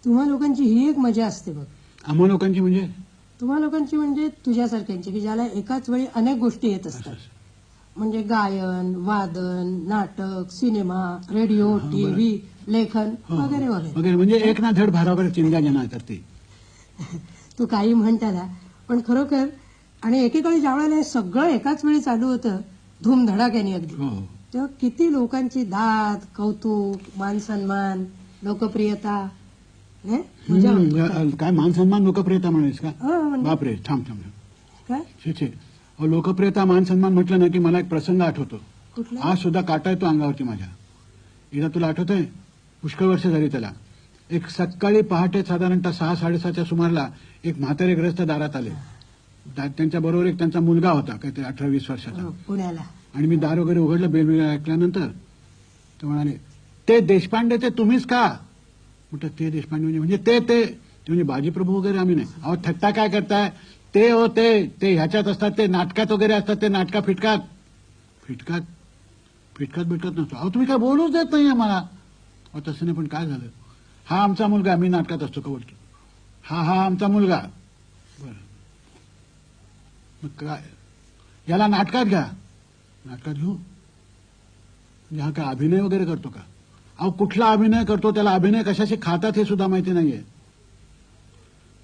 तुम्हा लोकांची ही एक मजा असते बघ. आम्हा लोकांची म्हणजे तुम्हा लोकांची म्हणजे तुझ्यासारख्यांची की ज्याला एकाच वेळी अनेक गोष्टी येत असतात. म्हणजे गायन, वादन, नाटक, सिनेमा, रेडिओ, टीव्ही, लेखन वगैरे वगैरे वगैरे. म्हणजे एक ना धड भाराभर चिंता जना करते. तू काही म्हण त्याला, पण खरोखर आणि एकेकाळी ज्यावेळेला हे सगळं एकाच वेळी चालू होतं धूमधडाक्याने अगदी, तेव्हा किती लोकांची दाद, कौतुक, मान सन्मान, लोकप्रियता. काय मान सन्मान लोकप्रियता म्हणालीस का? बापरे, थांब थांब काय छे छे. लोकप्रियता मान सन्मान म्हटलं ना की मला एक प्रसंग आठवतो. कुठला? आज सुद्धा काटा येतो अंगावरती माझ्या. एकदा तुला आठवतंय, पुष्कळ वर्ष झाली त्याला. एक सकाळी पहाटे साधारणतः 6-6:30च्या सुमारला एक म्हातारे ग्रस्त दारात आले. त्यांच्या बरोबर एक त्यांचा मुलगा होता, काहीतरी 18-20 वर्षाचा. पुण्याला. आणि मी दार वगैरे उघडलं. बेल ऐकल्यानंतर ते म्हणाले, ते देशपांडे ते तुम्हीच का? म्हटलं ते देशपांडे म्हणजे ते म्हणजे बाजीप्रभू वगैरे आम्ही नाही. अहो थट्टा काय करताय? ते हो ते ह्याच्यात असतात, ते नाटकात वगैरे असतात, ते नाटका फिटकात भेटत नसतो. अहो तुम्ही काय बोलूच देत नाही आम्हाला. अहो तसं नाही, पण काय झालं? हा आमचा मुलगा, मी नाटकात असतो का बोलतो. हा आमचा मुलगा. बरं मग काय, याला नाटकात घ्या. नाटकात घेऊ म्हणजे हा काय अभिनय वगैरे करतो का? अहो कुठला अभिनय करतो, त्याला अभिनय कशाशी खातात हे सुद्धा माहिती नाहीये.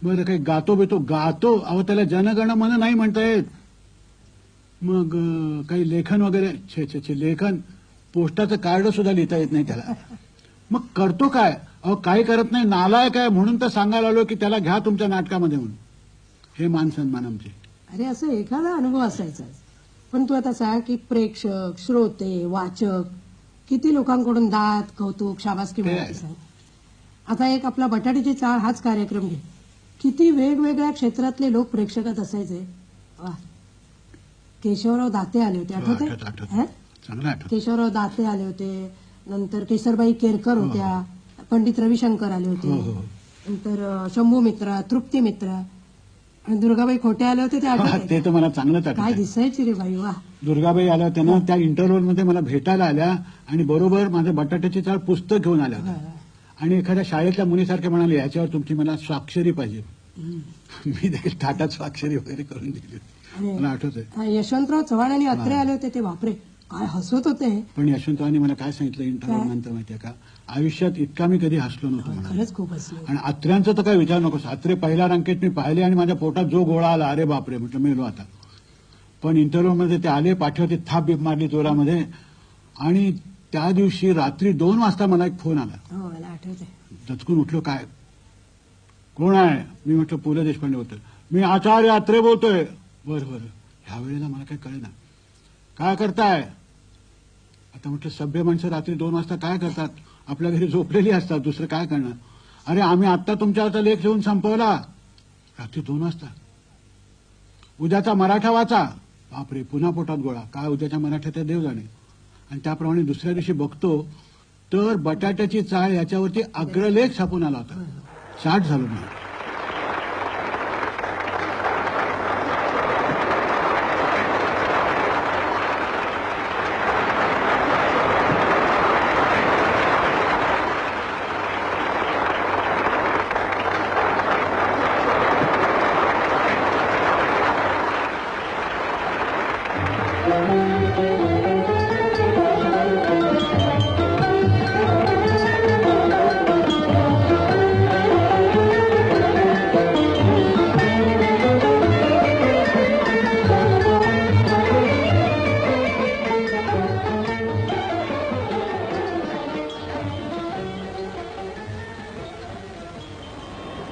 बरं काही गातो. अहो त्याला जनगण मन नाही म्हणता येत. मग काही लेखन वगैरे, छे लेखन, पोस्टाचं कार्ड सुद्धा लिहिता येत नाही त्याला. मग करतो काय? अहो काही करत नाही, नालायक आहे. म्हणून तर सांगायला आलो की त्याला घ्या तुमच्या नाटकामध्ये म्हणून. हे मान सन्मान आमचे. अरे असं एखादा अनुभव असायचा. पण तू आता सांग की प्रेक्षक, श्रोते, वाचक किती लोकांकडून दाद, कौतुक, शाबासकी मिळाली सांग. आता एक आपला बटाट्याची चाळ हाच कार्यक्रम घे, किती वेगवेगळ्या क्षेत्रातले लोक प्रेक्षकात असायचे. वा. केशवराव दाते आले होते, आठवते? केशवराव दाते आले होते. नंतर केसरबाई केरकर होत्या. पंडित रविशंकर आले होते. नंतर शंभू मित्रा, तृप्ती मित्रा आणि दुर्गाबाई खोटे आले होते. ते तर मला चांगलं काय दिसायची रे बाई. वा. दुर्गाबाई आल्या होत्या ना, त्या इंटरव्ह्यूमध्ये मला भेटायला आल्या आणि बरोबर माझं बटाट्याची चाळ पुस्तक घेऊन आल्या होत्या. आणि एखाद्या शाळेतल्या मुलीसारखे म्हणाले, याच्यावर तुमची मला स्वाक्षरी पाहिजे. मी देखील ताटात स्वाक्षरी वगैरे करून दिली. मला आठवतंय यशवंतराव चव्हाण आणि अत्रे आले होते. ते बापरे काय हसत होते. पण यशवंतरावांनी मला काय सांगितलं इंटरव्ह्यू नंतर माहितीये का, आयुष्यात इतका मी कधी हसलो नव्हतो. खरंच खूप हसलो. आणि अत्र्यांचं तर काय विचार नकोस. अत्रे पहिल्या रांकेत मी पाहिले आणि माझ्या पोटात जो गोळा आला, अरे बापरे म्हटलं मेलो आता. पण इंटरव्ह्यूमध्ये ते आले, पाठीवरती थाप बीप मारली जोरामध्ये. आणि त्या दिवशी रात्री 2 वाजता मला एक फोन आला. मला आठवतंय. दचकून उठलो. काय, कोण आहे? मी म्हटलं पु ल देशपांडे बोलतोय. मी आचार्य अत्रे बोलतोय. बरं ह्या वेळेला मला काही कळेना. काय करताय? आता म्हटलं सभ्य माणसं रात्री 2 वाजता काय करतात? आपल्या घरी झोपलेली असतात, दुसरं काय करणार? अरे आम्ही आत्ता तुमच्यावरचा लेख लिहून संपवला. रात्री 2 वाजता. उद्याचा मराठा वाचा. बापरे, पुन्हा पोटात गोळा. काय उद्याच्या मराठ्यात देव जाणे. आणि त्याप्रमाणे दुसऱ्या दिवशी बघतो तर बटाट्याची चाळ याच्यावरती अग्रलेख छापून आला होता. शाट झालो मी.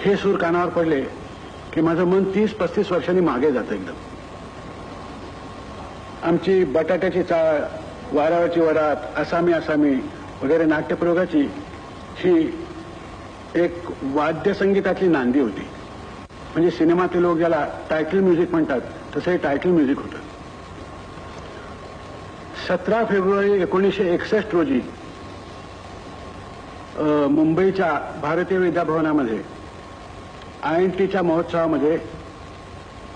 हे सूर कानावर पडले की माझं मन 30-35 वर्षांनी मागे जातं एकदम. आमची बटाट्याची चाळ, वारावरची वरात, आसामी वगैरे नाट्यप्रयोगाची ही एक वाद्यसंगीतातली नांदी होती. म्हणजे सिनेमातले लोक ज्याला टायटल म्युझिक म्हणतात तसं हे टायटल म्युझिक होतं. 17 फेब्रुवारी 1961 रोजी मुंबईच्या भारतीय विद्याभवनामध्ये INTच्या महोत्सवामध्ये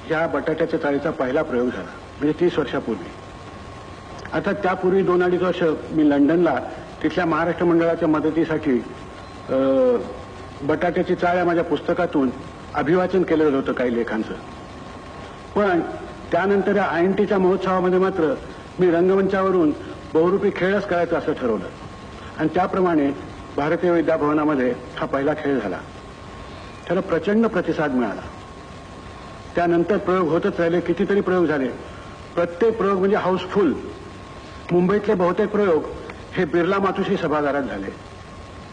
या बटाट्याच्या चाळीचा पहिला प्रयोग झाला. म्हणजे 30 वर्षापूर्वी. आता त्यापूर्वी 2-2.5 वर्ष मी लंडनला तिथल्या महाराष्ट्र मंडळाच्या मदतीसाठी बटाट्याची चाळ या माझ्या पुस्तकातून अभिवाचन केलेलं होतं काही लेखांचं. पण त्यानंतर या INTच्या महोत्सवामध्ये मात्र मी रंगमंचावरून बहुरूपी खेळच करायचं असं ठरवलं आणि त्याप्रमाणे भारतीय विद्याभवनामध्ये हा पहिला खेळ झाला. त्याला प्रचंड प्रतिसाद मिळाला. त्यानंतर प्रयोग होतच राहिले, कितीतरी प्रयोग झाले. प्रत्येक प्रयोग म्हणजे हाऊसफुल. मुंबईतले बहुतेक प्रयोग हे बिर्ला मातोश्री सभागारात झाले.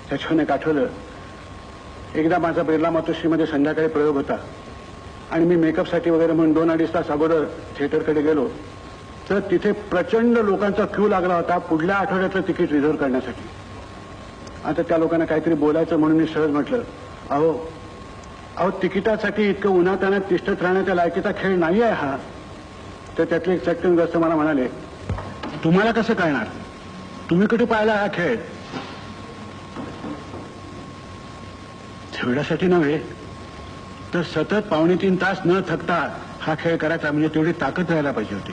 त्याच्यावर एक आठवलं, एकदा माझा बिर्ला मातोश्रीमध्ये संध्याकाळी प्रयोग होता आणि मी मेकअपसाठी वगैरे म्हणून 2-2.5 तास अगोदर थिएटरकडे गेलो तर तिथे प्रचंड लोकांचा क्यू लागला होता पुढल्या आठवड्यातलं तिकीट रिझर्व्ह करण्यासाठी. आता त्या लोकांना काहीतरी बोलायचं म्हणून मी सहज म्हटलं, अहो तिकिटासाठी इतकं उन्हातान्हात तिष्ठत राहण्याच्या लायकीचा खेळ नाही आहे हा. तर त्यातले एक चटकनग्रस्त मला म्हणाले, तुम्हाला कसं कळणार, तुम्ही कुठे पाहिला हा खेळ? तेवढ्यासाठी नव्हे तर सतत 2.5-3 तास न थकता हा खेळ करायचा म्हणजे तेवढी ताकद राहायला पाहिजे होती.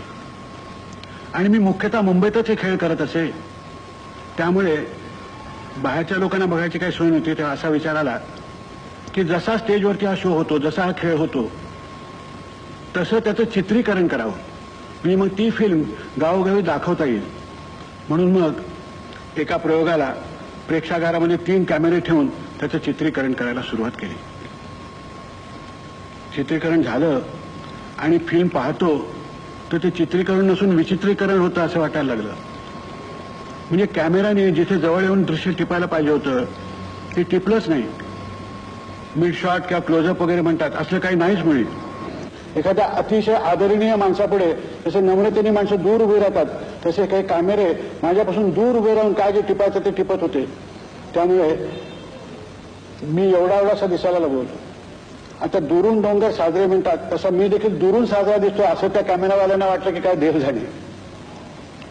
आणि मी मुख्यतः मुंबईतच हे खेळ करत असे, त्यामुळे बाहेरच्या लोकांना बघायची काही सोय नव्हती. तेव्हा असा विचार आला की जसा स्टेजवरती हा शो होतो, जसा हा खेळ होतो, तसं त्याचं चित्रीकरण करावं म्हणजे मग ती फिल्म गावोगावी दाखवता येईल. म्हणून मग एका प्रयोगाला प्रेक्षागारामध्ये 3 कॅमेरे ठेवून त्याचं चित्रीकरण करायला सुरुवात केली. चित्रीकरण झालं आणि फिल्म पाहतो तर ते चित्रीकरण नसून विचित्रीकरण होतं असं वाटायला लागलं. म्हणजे कॅमेराने जिथे जवळ येऊन दृश्य टिपायला पाहिजे होतं ते टिपलंच नाही. मिड शॉट किंवा क्लोजअप वगैरे म्हणतात असलं काही नाहीच मुळी. एखाद्या अतिशय आदरणीय माणसापुढे जसे नम्रतेने माणसं दूर उभे राहतात तसे काही कॅमेरे माझ्यापासून दूर उभे राहून काय जे टिपायचं ते टिपत होते. त्यामुळे मी एवढासा दिसायला लागलो. आता दुरून डोंगर साजरे म्हणतात तसं मी देखील दुरून साजरा दिसतो असं त्या कॅमेरावाल्यांना वाटलं की काय देव झाली.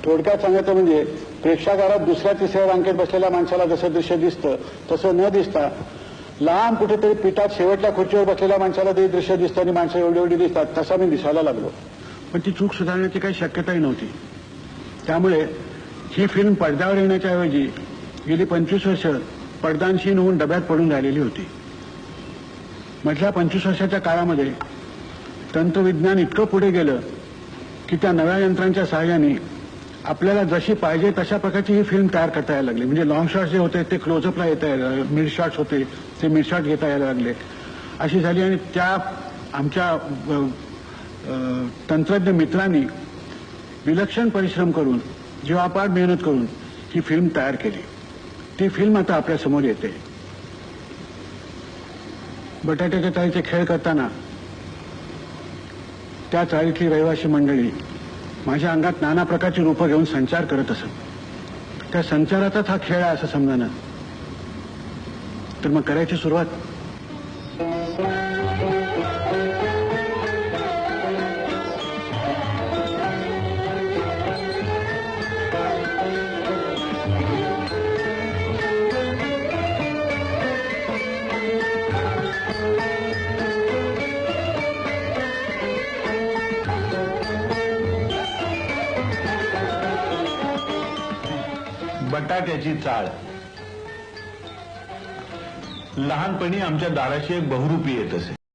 थोडक्यात सांगायचं म्हणजे प्रेक्षागारात 2ऱ्या-3ऱ्या रांगेत बसलेल्या माणसाला जसं दृश्य दिसतं तसं न दिसता लांब कुठेतरी पिठात शेवटच्या खुर्चीवर बसलेल्या माणसाला ते दृश्य दिसतं आणि माणसं एवढी दिसतात तसा मी दिसायला लागलो. पण ती चूक सुधारण्याची काही शक्यताही नव्हती. त्यामुळे ही फिल्म पडद्यावर येण्याच्या ऐवजी गेली 25 वर्ष पडदानशीन होऊन डब्यात पडून राहिलेली होती. मधल्या 25 वर्षाच्या काळामध्ये तंत्रविज्ञान इतकं पुढे गेलं की त्या नव्या यंत्रांच्या सहाय्याने आपल्याला जशी पाहिजे तशा प्रकारची ही फिल्म तयार करता यायला लागली. म्हणजे लॉंग शॉट्स जे होते ते क्लोजअपला येता यायला, मिड शॉट्स होते ते मिड शॉट घेता यायला लागले अशी झाली. आणि त्या आमच्या तंत्रज्ञ मित्रांनी विलक्षण परिश्रम करून जीवापाड मेहनत करून ही फिल्म तयार केली. ती फिल्म आता आपल्या समोर येते. बटाट्याच्या चाळीचे खेळ करताना त्या चाळीतली रहिवासी मंडळी माझ्या अंगात नाना प्रकारची रूपं घेऊन संचार करत असत. त्या संचाराचाच हा खेळ आहे असं समजा तर मग करायची सुरुवात. बटाट्याची चाळ. लहानपणी आमच्या दाराशी एक बहुरूपी येत असे.